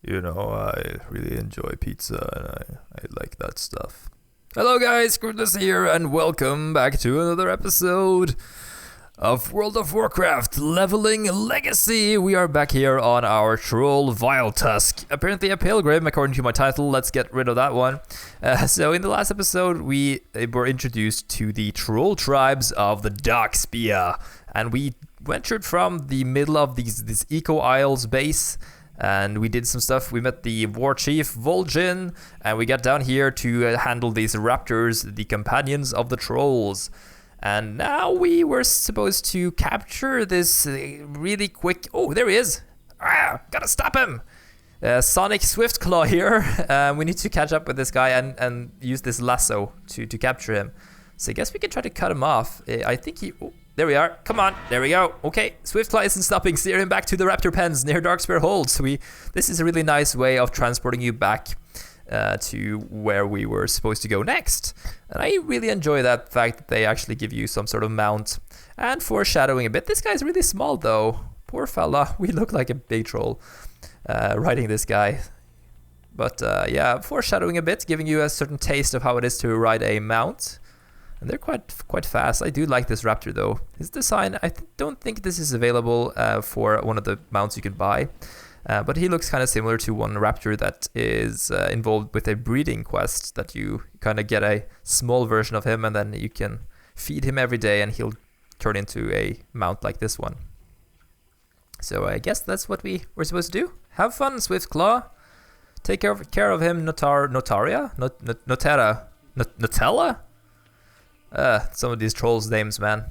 You know, I really enjoy pizza and I like that stuff. Hello guys, Goodness here, and welcome back to another episode of World of Warcraft Leveling Legacy. We are back here on our troll Vile Tusk. Apparently a pilgrim, according to my title. Let's get rid of that one. So in the last episode, we were introduced to the troll tribes of the Darkspear, and we ventured from the middle of this Eco Isles base. And we did some stuff. We met the war chief, Vol'jin, and we got down here to handle these raptors, the companions of the trolls. And now we were supposed to capture this really quick... Oh, there he is! Ah, gotta stop him! Sonic Swiftclaw here. We need to catch up with this guy and use this lasso to capture him. So I guess we can try to cut him off. I think he... Oh, there we are. Come on. There we go. Okay. Swiftclaw isn't stopping. Steer him back to the raptor pens near Darkspear Holds. This is a really nice way of transporting you back to where we were supposed to go next. And I really enjoy that fact that they actually give you some sort of mount and foreshadowing a bit. This guy's really small though. Poor fella. We look like a big troll riding this guy. But yeah, foreshadowing a bit, giving you a certain taste of how it is to ride a mount. And they're quite fast. I do like this raptor though. His design, I don't think this is available for one of the mounts you can buy. But he looks kind of similar to one raptor that is involved with a breeding quest that you kind of get a small version of him and then you can feed him every day and he'll turn into a mount like this one. So I guess that's what we were supposed to do. Have fun, Swiftclaw. Take care of him, Notera? Nutella? Some of these trolls' names, man.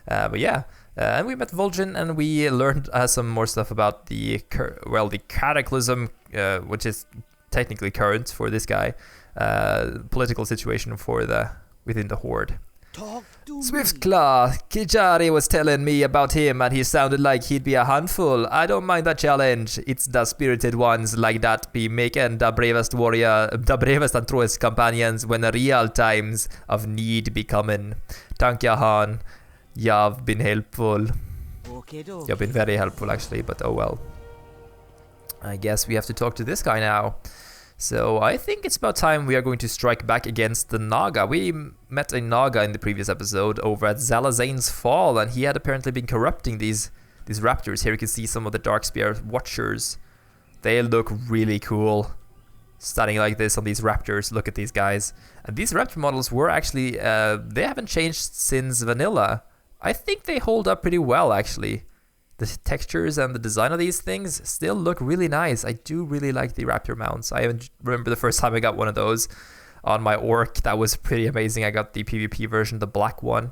But yeah, and we met Vol'jin, and we learned some more stuff about the cataclysm, which is technically current for this guy, political situation for within the Horde. Swiftclaw, Kijari was telling me about him, and he sounded like he'd be a handful. I don't mind that challenge. It's the spirited ones like that be making the bravest and truest companions when the real times of need be coming. Thank you, Han. You've been helpful. You've been very helpful, actually, but oh well. I guess we have to talk to this guy now. So I think it's about time we are going to strike back against the Naga. We met a Naga in the previous episode over at Zalazane's Fall, and he had apparently been corrupting these raptors. Here you can see some of the Darkspear Watchers. They look really cool. Standing like this on these raptors. Look at these guys. And these raptor models were actually, they haven't changed since vanilla. I think they hold up pretty well, actually. The textures and the design of these things still look really nice. I do really like the raptor mounts. I remember the first time I got one of those on my orc. That was pretty amazing. I got the PvP version, the black one.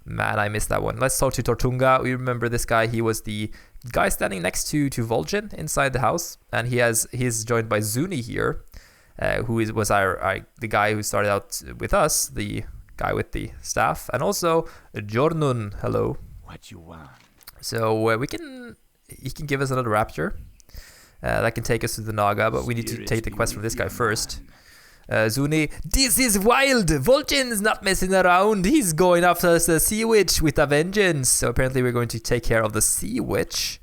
Man, I missed that one. Let's talk to Tortunga. We remember this guy. He was the guy standing next to Vol'jin inside the house. And he's joined by Zuni here, who was the guy who started out with us, the guy with the staff. And also Jornun. Hello. What you want? So he can give us another raptor that can take us to the Naga, but we need to take the quest from this guy first. Zuni, this is wild! Vol'jin's not messing around. He's going after the Sea Witch with a vengeance. So apparently we're going to take care of the Sea Witch.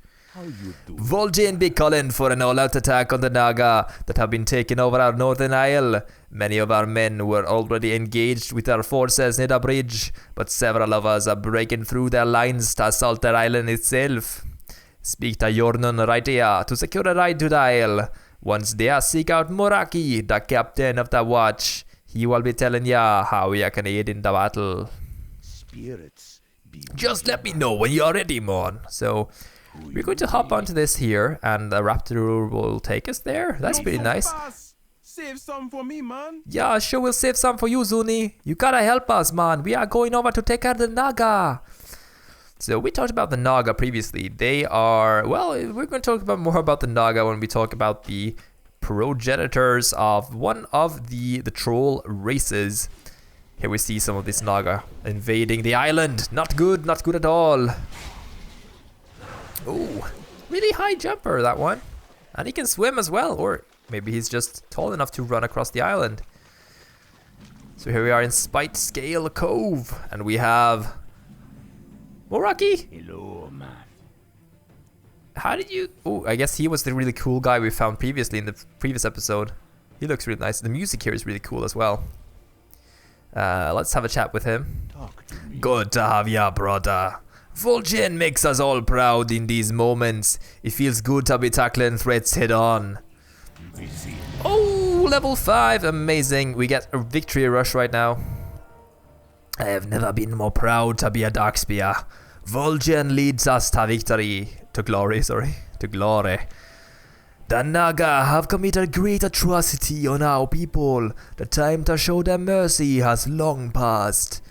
Vol'jin be calling for an all-out attack on the Naga that have been taking over our northern isle. Many of our men were already engaged with our forces near the bridge, but several of us are breaking through their lines to assault their island itself. Speak to Jornun right here to secure a ride to the isle. Once there, seek out Moraki, the captain of the watch. He will be telling ya how ya can aid in the battle. Spirits just let me know when you're ready, mon. So we're going to hop onto this here, and the raptor will take us there. That's pretty nice. Save some for me, man. Yeah, sure, we'll save some for you, Zuni. You gotta help us, man. We are going over to take care of the Naga. So we talked about the Naga previously. They are, well, we're going to talk more about the Naga when we talk about the progenitors of one of the troll races. Here we see some of this Naga invading the island. Not good at all. Oh, really high jumper, that one. And he can swim as well, or maybe he's just tall enough to run across the island. So here we are in Spite Scale Cove, and we have Moraki. Hello, man. how did you... Oh, I guess he was the really cool guy we found previously in the previous episode. He looks really nice. The music here is really cool as well. Let's have a chat with him. Talk to me. Good to have ya, brother. Vol'jin makes us all proud in these moments. It feels good to be tackling threats head on. We see. Oh, level 5. Amazing. We get a victory rush right now. I have never been more proud to be a Darkspear. Vol'jin leads us to victory. To glory, sorry. To glory. The Naga have committed great atrocity on our people. The time to show them mercy has long passed.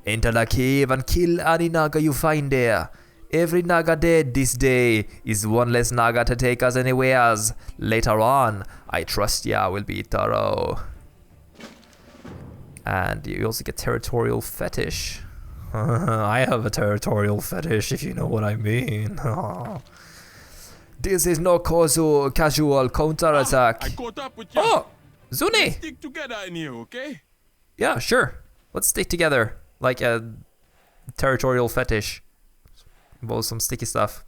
Enter the cave and kill any Naga you find there. Every Naga dead this day is one less Naga to take us anywheres. Later on, I trust ya will be thorough. And you also get territorial fetish. I have a territorial fetish, if you know what I mean. This is no casual counterattack. I caught up with you. Oh, Zuni! Stick together in here, okay? Yeah, sure. Let's stick together. Like a territorial fetish. Involves some sticky stuff.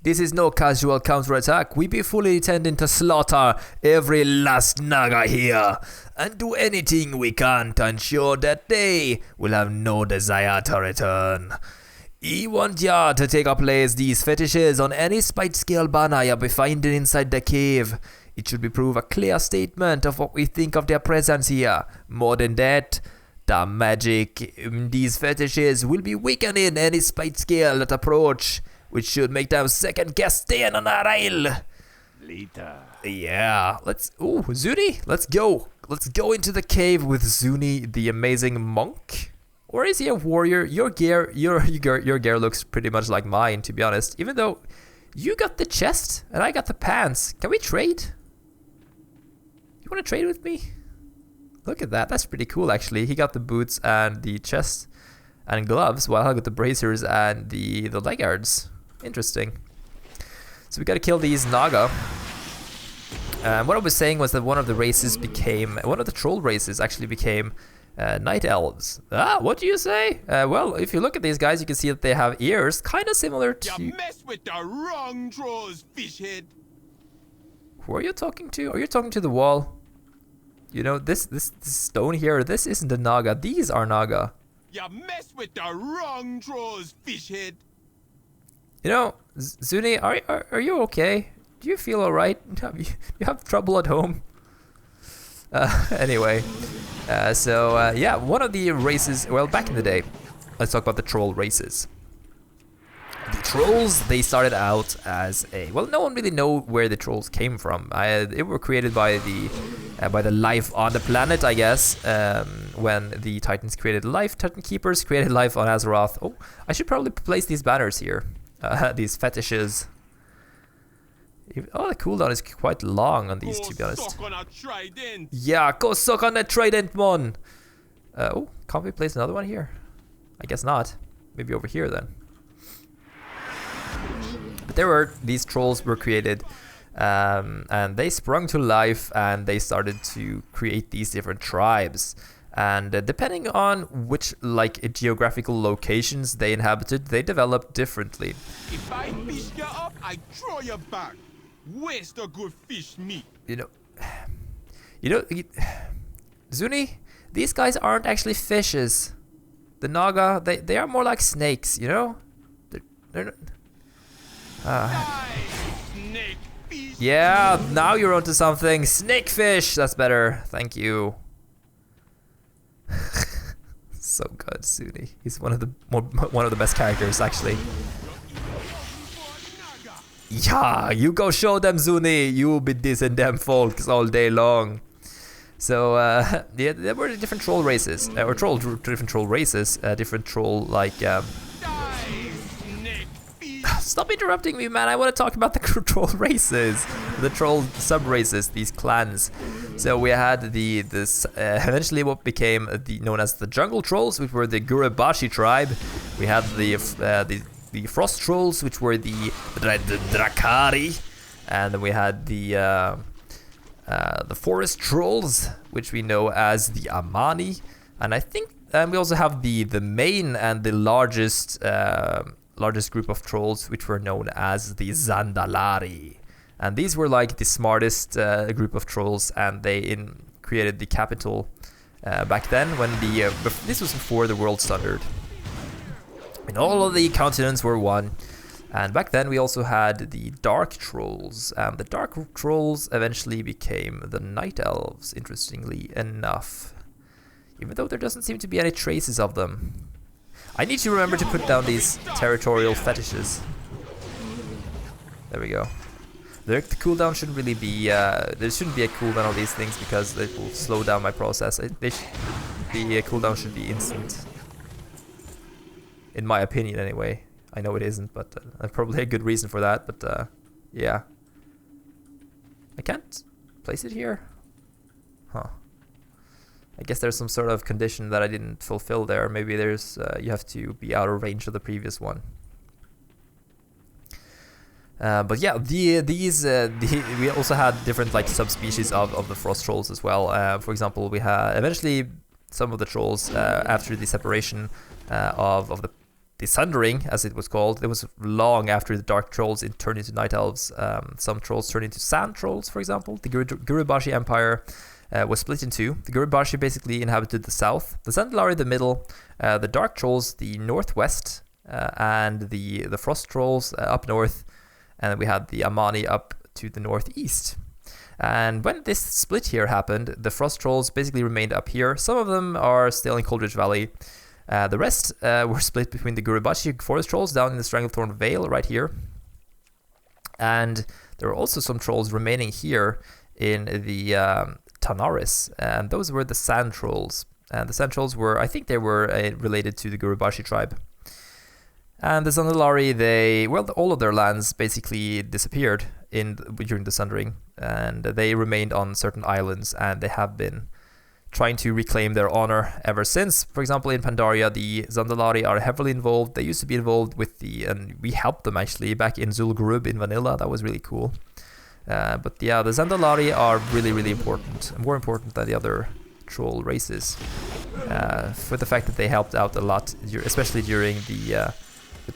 This is no casual counterattack. We be fully intending to slaughter every last Naga here. And do anything we can to ensure that they will have no desire to return. I want ya to take a place these fetishes on any spite scale banner you be finding inside the cave. It should be prove a clear statement of what we think of their presence here. More than that, the magic in these fetishes will be weakening any spite scale that approach, which should make them second guess staying on our isle. Later. Yeah, let's... Ooh, Zuni, let's go. Let's go into the cave with Zuni, the amazing monk. Or is he a warrior? Your gear looks pretty much like mine, to be honest. Even though you got the chest and I got the pants. Can we trade? You want to trade with me? Look at that. That's pretty cool, actually. He got the boots and the chest and gloves, while I got the bracers and the leg guards. Interesting. So we got to kill these Naga. What I was saying was that one of the troll races actually became night elves. Ah, what do you say? Well, if you look at these guys, you can see that they have ears, kind of similar to... You messed with the wrong trolls, fishhead. Who are you talking to? Are you talking to the wall? You know, this stone here, this isn't a Naga. These are Naga. You messed with the wrong trolls, fishhead. You know, Zuni, are you okay? Do you feel alright? You have trouble at home? Anyway, yeah, one of the races, well, back in the day, let's talk about the troll races. The trolls, they started out as a, well, no one really know where the trolls came from. They were created by the life on the planet, I guess, when the Titans created life. Titan Keepers created life on Azeroth. Oh, I should probably place these banners here, these fetishes. Oh, the cooldown is quite long on these, to be honest. Suck on a trident. Yeah, go suck on that trident, mon. Oh, can't we place another one here? I guess not. Maybe over here then. But these trolls were created, and they sprung to life, and they started to create these different tribes. And depending on which geographical locations they inhabited, they developed differently. If I fish you up, I throw you back. Waste a good fish meat. You know, Zuni, these guys aren't actually fishes. The Naga, they are more like snakes, you know? They're Snake fish. yeah, now you're onto something. Snakefish, that's better. Thank you. So good, Zuni. He's one of the best characters, actually. Yeah, you go show them, Zuni. You be dissing them folks all day long. So yeah, there were different troll races, different troll races, different troll Stop interrupting me, man. I want to talk about the troll races, the troll sub-races, these clans. So we had this eventually what became known as the jungle trolls, which were the Gurebashi tribe. We had the frost trolls, which were the Drakari, and then we had the forest trolls, which we know as the Amani, and I think we also have the main and the largest largest group of trolls, which were known as the Zandalari. And these were like the smartest group of trolls, and they created the capital back then when this was before the world standard. And all of the continents were one. And back then we also had the Dark Trolls, and the Dark Trolls eventually became the Night Elves, interestingly enough. Even though there doesn't seem to be any traces of them. I need to remember to put down these territorial fetishes. There we go. The cooldown shouldn't really be, there shouldn't be a cooldown on these things because it will slow down my process. The cooldown should be instant. In my opinion anyway. I know it isn't, but probably a good reason for that, but yeah. I can't place it here? Huh. I guess there's some sort of condition that I didn't fulfill there. Maybe there's you have to be out of range of the previous one. But yeah, we also had different like subspecies of the frost trolls as well. For example, we had eventually some of the trolls after the separation of the Sundering, as it was called. It was long after the Dark Trolls turned into Night Elves. Some trolls turned into Sand Trolls, for example. The Gurubashi Empire was split in two. The Gurubashi basically inhabited the south, the Zandalari the middle, the Dark Trolls the northwest, and the Frost Trolls up north, and then we had the Amani up to the northeast. And when this split here happened, the Frost Trolls basically remained up here. Some of them are still in Coldridge Valley. The rest were split between the Gurubashi Forest Trolls down in the Stranglethorn Vale right here. And there were also some trolls remaining here in the Tanaris, and those were the Sand Trolls. And the Sand Trolls were, I think they were related to the Gurubashi tribe. And the Zandalari, all of their lands basically disappeared during the Sundering, and they remained on certain islands, and they have been trying to reclaim their honor ever since. For example, in Pandaria, the Zandalari are heavily involved. They used to be involved and we helped them actually back in Zul'Gurub in Vanilla. That was really cool. But yeah, the Zandalari are really, really important, more important than the other troll races, for the fact that they helped out a lot, especially during the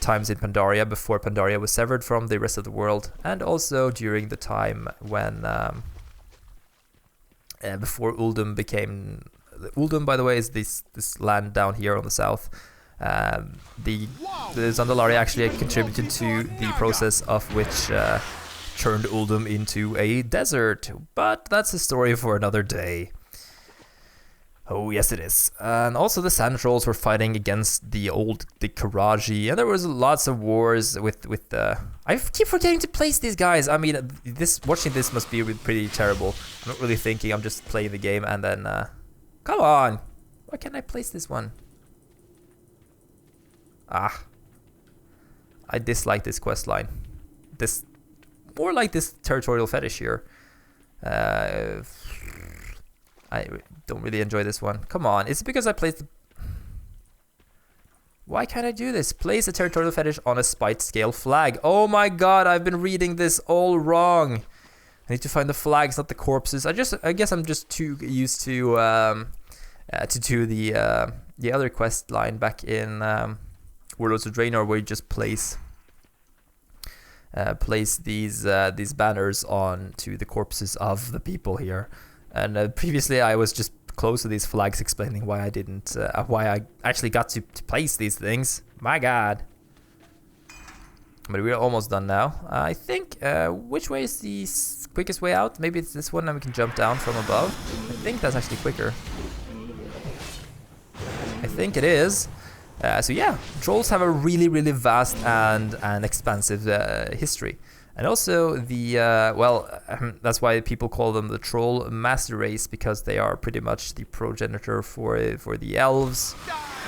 times in Pandaria before Pandaria was severed from the rest of the world, and also during the time when before Uldum became... Uldum, by the way, is this land down here on the south. The Zandalari actually contributed to the process of which turned Uldum into a desert. But that's a story for another day. Oh, yes, it is. And also the Sand Trolls were fighting against the Karaji, and there was lots of wars with I keep forgetting to place these guys. I mean, watching this must be pretty terrible. I'm not really thinking, I'm just playing the game, and then... come on! Why can't I place this one? Ah. I dislike this quest line. More like this territorial fetish here. I don't really enjoy this one. Come on, is it because I placed... Why can't I do this? Place a territorial fetish on a spite scale flag. Oh my god, I've been reading this all wrong. I need to find the flags, not the corpses. I guess I'm just too used to do the other quest line back in Warlords of Draenor, where you just place these banners on to the corpses of the people here. And previously I was just close to these flags explaining why I didn't, why I actually got to place these things. My god. But we're almost done now. I think, which way is the quickest way out? Maybe it's this one and we can jump down from above. I think that's actually quicker. I think it is. So yeah, trolls have a really, really vast and expansive history. And also that's why people call them the troll master race, because they are pretty much the progenitor for the elves.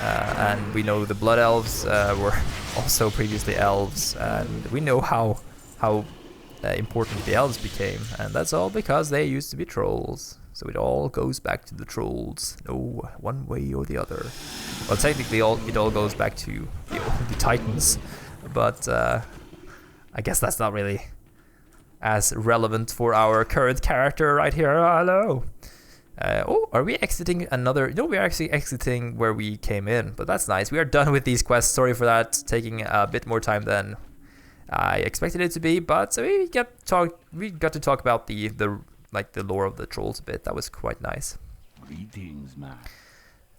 And we know the blood elves were also previously elves, and we know how important the elves became, and that's all because they used to be trolls. So it all goes back to the trolls, no one way or the other. Well, technically it all goes back to the Titans, but I guess that's not really as relevant for our current character right here. Hello. Oh, are we exiting another? No, we're actually exiting where we came in, but that's nice. We are done with these quests. Sorry for that, taking a bit more time than I expected it to be, but we got to talk about the lore of the trolls a bit. That was quite nice. Greetings, man.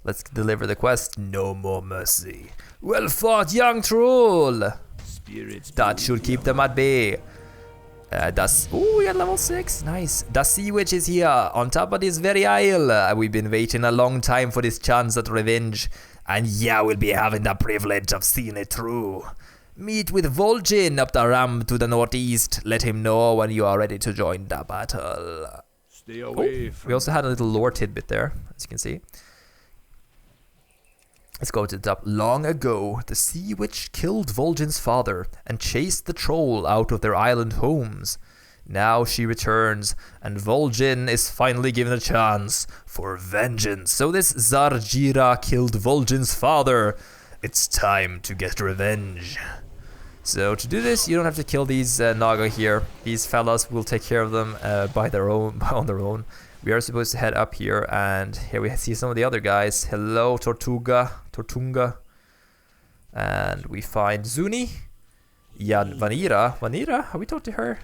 Let's deliver the quest. No more mercy. Well fought, young troll. Spirits. That should keep them at bay. We got level 6. Nice. The sea witch is here, on top of this very isle. We've been waiting a long time for this chance at revenge, and yeah, we'll be having the privilege of seeing it through. Meet with Vol'jin up the ramp to the northeast. Let him know when you are ready to join the battle. Stay away from. We also had a little lore tidbit there, as you can see. Let's go to the top. Long ago, the sea witch killed Vol'jin's father and chased the troll out of their island homes. Now she returns, and Vol'jin is finally given a chance for vengeance. So this Zar'jira killed Vol'jin's father. It's time to get revenge. So to do this, you don't have to kill these Naga here. These fellas will take care of them on their own. We are supposed to head up here, and here we see some of the other guys. Hello, Tortunga. And we find Zuni. Vanira. Have we talked to her?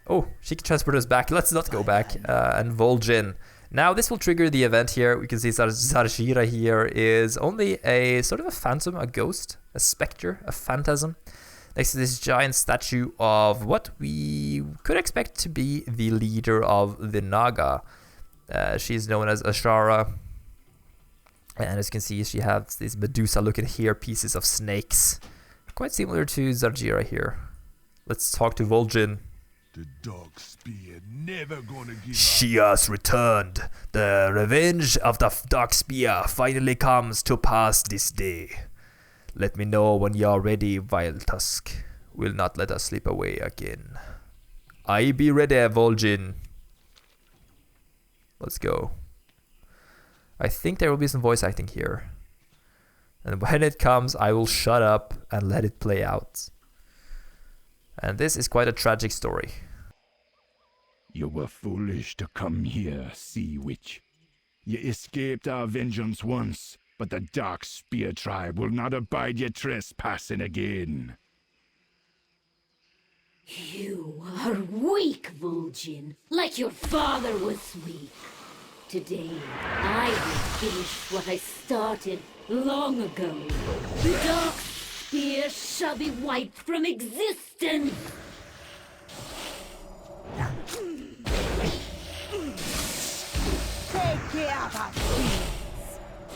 Oh, she can transport us back. Let's not go back. And Vol'jin. Now this will trigger the event here. We can see Zar'jira here is only a sort of a phantom, a ghost, a spectre, a phantasm. Next to this giant statue of what we could expect to be the leader of the Naga. She's known as Ashara. And as you can see, she has these Medusa-looking hair pieces of snakes. Quite similar to Zar'jira here. Let's talk to Vol'jin. The Darkspear never gonna give She has returned. The revenge of the Darkspear finally comes to pass this day. Let me know when you're ready, Vile Tusk. Will not let us slip away again. I be ready, Vol'jin. Let's go. I think there will be some voice acting here. And when it comes, I will shut up and let it play out. And this is quite a tragic story. You were foolish to come here, Sea Witch. You escaped our vengeance once, but the Darkspear tribe will not abide your trespassing again. You are weak, Vol'jin, like your father was weak. Today, I will finish what I started long ago. The Darkspear shall be wiped from existence. Take care of us, please.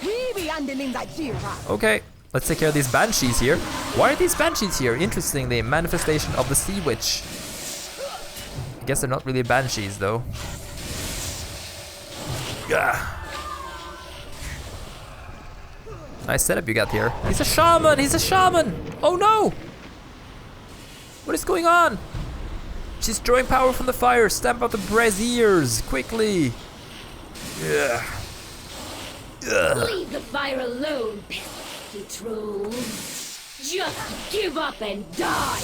We be handling that Zar'jira. Okay, let's take care of these banshees here. Why are these banshees here? Interestingly, manifestation of the sea witch. I guess they're not really banshees though. Yeah. Nice setup you got here. He's a shaman! He's a shaman! Oh no! What is going on? She's drawing power from the fire. Stamp out the braziers quickly. Yeah. Leave the fire alone, pesky trolls. Just give up and die.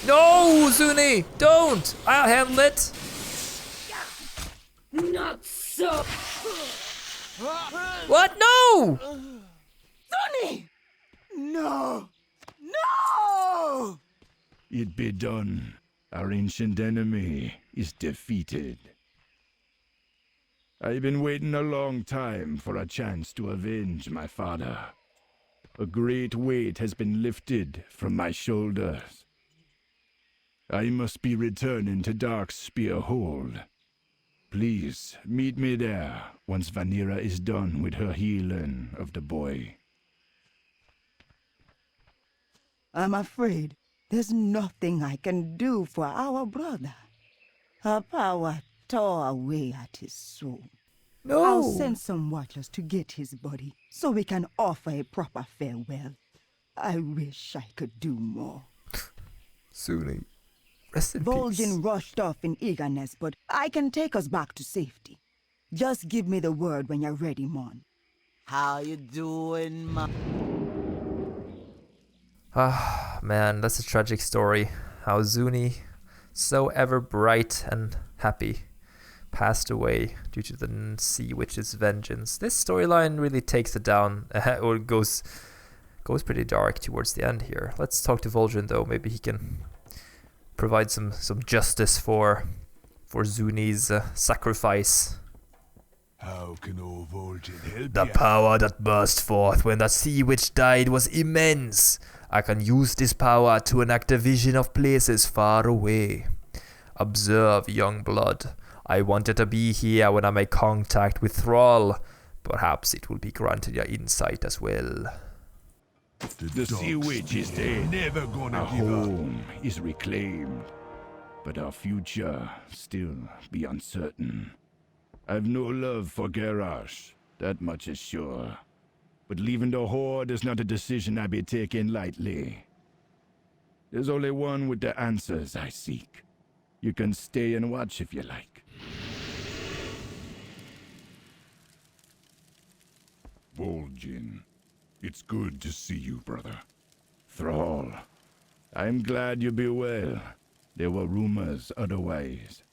No, Zuni! Don't! I'll handle it! Not so. What? No! Zuni! No! No! It be done. Our ancient enemy is defeated. I've been waiting a long time for a chance to avenge my father. A great weight has been lifted from my shoulders. I must be returning to Darkspear Hold. Please, meet me there once Vanira is done with her healing of the boy. I'm afraid there's nothing I can do for our brother. Her power tore away at his soul. No! I'll send some watchers to get his body so we can offer a proper farewell. I wish I could do more. Zuni, rest in Vol'jin peace. rushed off in eagerness, but I can take us back to safety. Just give me the word when you're ready, Mon. How you doing, ma? Ah, man, that's a tragic story. How Zuni, so ever bright and happy, passed away due to the sea witch's vengeance. This storyline really takes it down, or goes pretty dark towards the end here. Let's talk to Vol'jin though. Maybe he can provide some justice for Zuni's sacrifice. How can old Vol'jin help The ya? power that burst forth when the sea witch died was immense. I can use this power to enact a vision of places far away. Observe, young blood. I wanted to be here when I make contact with Thrall. Perhaps it will be granted your insight as well. The sea witch is dead. Never gonna Our give up. home is reclaimed, but our future still be uncertain. I've no love for Garrosh, that much is sure. But leaving the Horde is not a decision I be taking lightly. There's only one with the answers I seek. You can stay and watch if you like. Vol'jin, it's good to see you, brother. Thrall, I'm glad you be well. There were rumors otherwise.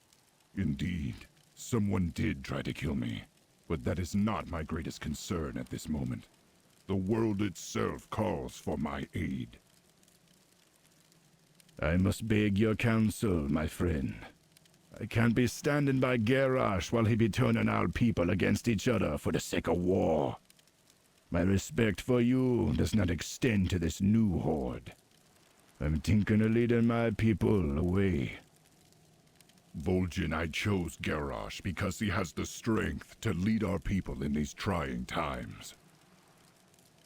Indeed, someone did try to kill me, but that is not my greatest concern at this moment. The world itself calls for my aid. I must beg your counsel, my friend. I can't be standing by Garrosh while he be turning our people against each other for the sake of war. My respect for you does not extend to this new horde. I'm thinking of leading my people away. Vol'jin, I chose Garrosh because he has the strength to lead our people in these trying times.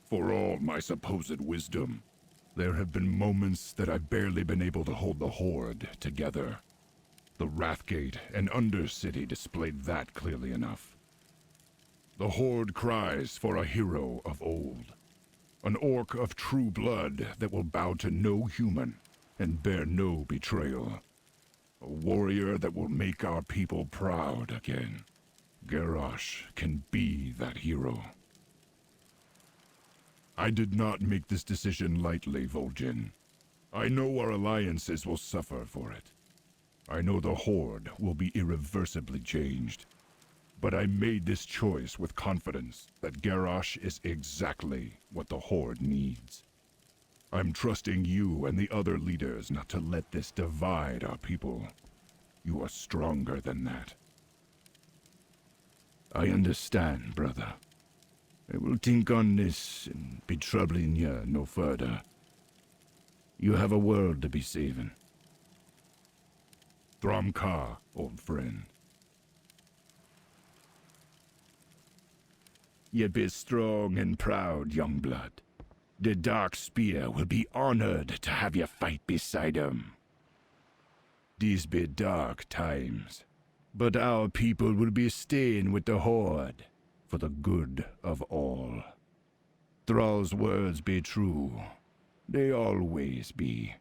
For all my supposed wisdom, there have been moments that I've barely been able to hold the horde together. The Wrathgate and Undercity displayed that clearly enough. The horde cries for a hero of old. An orc of true blood that will bow to no human and bear no betrayal. A warrior that will make our people proud again. Garrosh can be that hero. I did not make this decision lightly, Vol'jin. I know our alliances will suffer for it. I know the Horde will be irreversibly changed. But I made this choice with confidence that Garrosh is exactly what the Horde needs. I'm trusting you and the other leaders not to let this divide our people. You are stronger than that. I understand, brother. I will think on this and be troubling you no further. You have a world to be saving. Thramkar, old friend. Ye be strong and proud, young blood. The Darkspear will be honored to have you fight beside him. These be dark times, but our people will be staying with the Horde for the good of all. Thrall's words be true. They always be.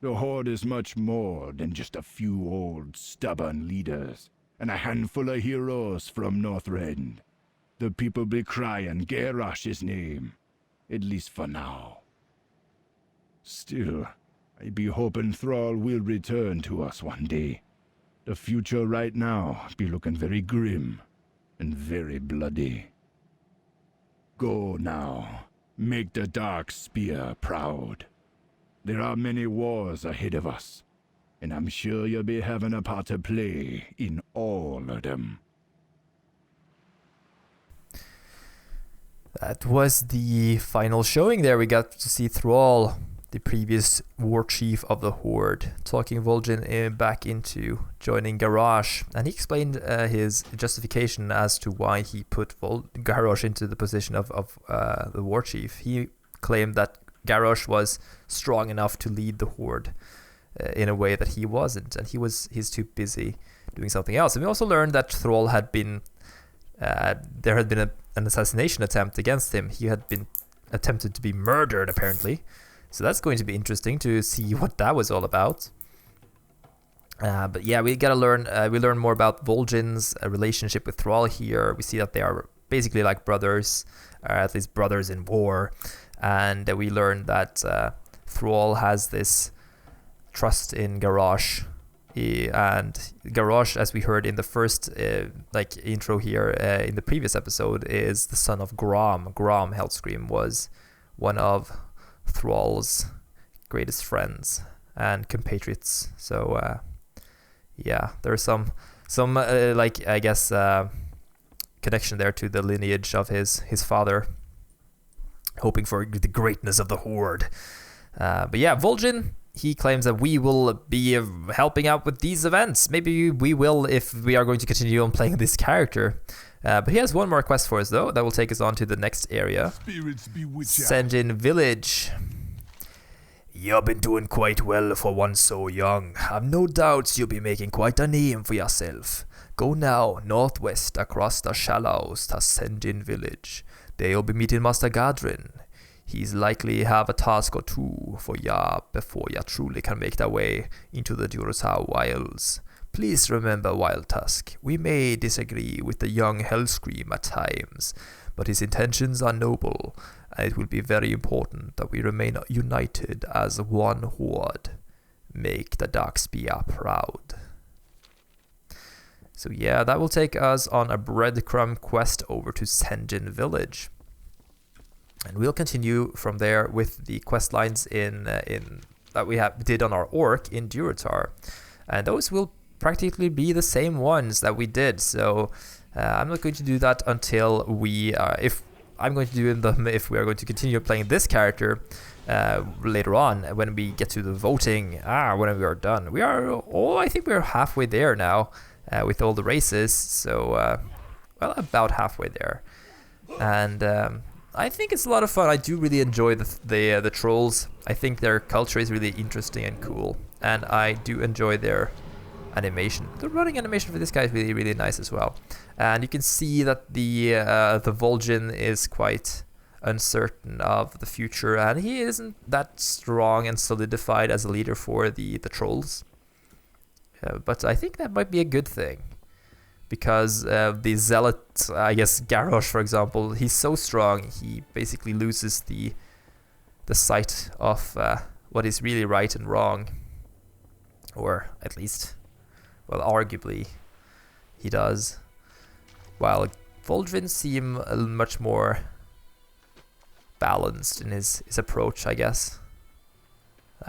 The Horde is much more than just a few old, stubborn leaders and a handful of heroes from Northrend. The people be crying Garrosh's name, at least for now. Still, I be hoping Thrall will return to us one day. The future right now be looking very grim and very bloody. Go now, make the Darkspear proud. There are many wars ahead of us, and I'm sure you'll be having a part to play in all of them. That was the final showing there. We got to see Thrall, the previous war chief of the Horde, talking Vol'jin back into joining Garrosh. And he explained his justification as to why he put Garrosh into the position of the war chief. He claimed that Garrosh was strong enough to lead the Horde in a way that he wasn't. And he's too busy doing something else. And we also learned that Thrall had been... there had been an assassination attempt against him. He had been attempted to be murdered, apparently, So that's going to be interesting to see what that was all about. But yeah, we gotta learn. We learn more about Vol'jin's relationship with Thrall here. We see that they are basically like brothers, or at least brothers in war. And we learn that Thrall has this trust in Garrosh. And Garrosh, as we heard in the first intro here in the previous episode, is the son of Grom. Grom Hellscream was one of Thrall's greatest friends and compatriots. So yeah, there's some connection there to the lineage of his father, hoping for the greatness of the Horde. But yeah, Vol'jin, he claims that we will be helping out with these events. Maybe we will if we are going to continue on playing this character. But he has one more quest for us, though, that will take us on to the next area. Sen'jin Village. You've been doing quite well for one so young. I've no doubts you'll be making quite a name for yourself. Go now northwest across the shallows to Sen'jin Village. There you'll be meeting Master Gadrin. He's likely have a task or two for ya before ya truly can make their way into the Durotar wilds. Please remember, Wild Tusk, we may disagree with the young Hellscream at times, but his intentions are noble, and it will be very important that we remain united as one horde. Make the Darkspear proud. So yeah, that will take us on a breadcrumb quest over to Sen'jin Village. And we'll continue from there with the quest lines in that we did on our orc in Durotar, and those will practically be the same ones that we did. So I'm not going to do that until we if I'm going to do them if we are going to continue playing this character later on when we get to the voting. When we are done, I think we're halfway there now with all the races. So about halfway there, and I think it's a lot of fun. I do really enjoy the trolls. I think their culture is really interesting and cool, and I do enjoy their animation. The running animation for this guy is really, really nice as well. And you can see that the Vol'jin is quite uncertain of the future, and he isn't that strong and solidified as a leader for the trolls. But I think that might be a good thing, because the zealot, I guess Garrosh, for example, he's so strong he basically loses the sight of what is really right and wrong, or at least, well, arguably he does. While Vol'jin seem much more balanced in his approach, I guess.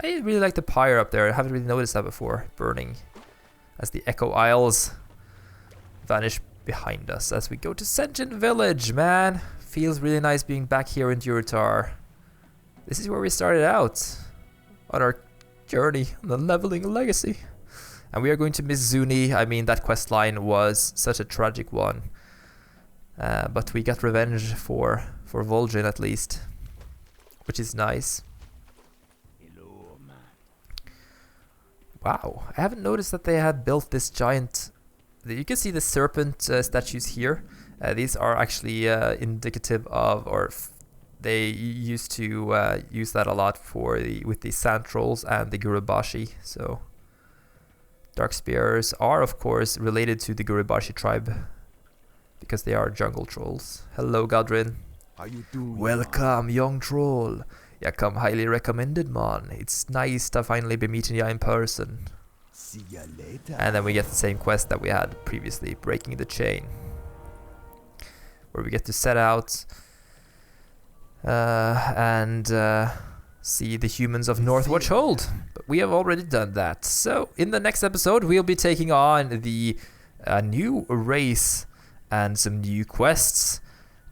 I really like the pyre up there. I haven't really noticed that before, burning as the Echo Isles vanish behind us as we go to Sen'jin Village. Man, feels really nice being back here in Durotar. This is where we started out on our journey on the leveling legacy, and we are going to miss Zuni. I mean, that quest line was such a tragic one, but we got revenge for Vol'jin at least, which is nice. Wow, I haven't noticed that they had built this giant. You can see the serpent statues here. These are actually indicative of, or they used to use that a lot with the sand trolls and the Gurubashi. So Darkspears are of course related to the Gurubashi tribe because they are jungle trolls. Hello, Gadrin. How you doing? Welcome, young troll. Ya come highly recommended, man. It's nice to finally be meeting ya in person. See ya later. And then we get the same quest that we had previously, breaking the chain, where we get to set out and see the humans of Northwatch hold. But we have already done that. So in the next episode, we'll be taking on the new race and some new quests.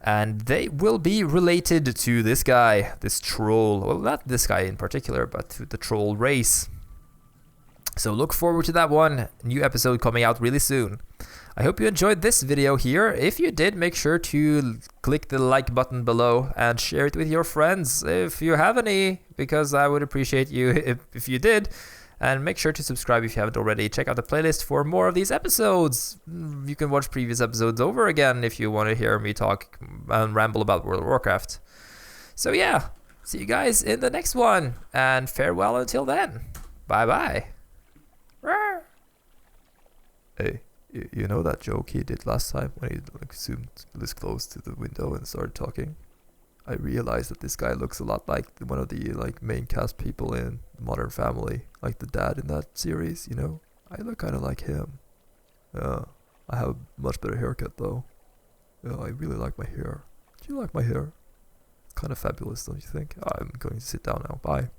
And they will be related to this guy, this troll. Well, not this guy in particular, but to the troll race. So look forward to that one. New episode coming out really soon. I hope you enjoyed this video here. If you did, make sure to click the like button below and share it with your friends if you have any, because I would appreciate you if you did. And make sure to subscribe if you haven't already. Check out the playlist for more of these episodes. You can watch previous episodes over again if you want to hear me talk and ramble about World of Warcraft. So yeah, see you guys in the next one. And farewell until then. Bye-bye. Hey, you know that joke he did last time when he like zoomed this close to the window and started talking? I realized that this guy looks a lot like one of the like main cast people in Modern Family, like the dad in that series, you know? I look kind of like him. I have a much better haircut though. I really like my hair. Do you like my hair? It's kind of fabulous, don't you think? I'm going to sit down now. Bye.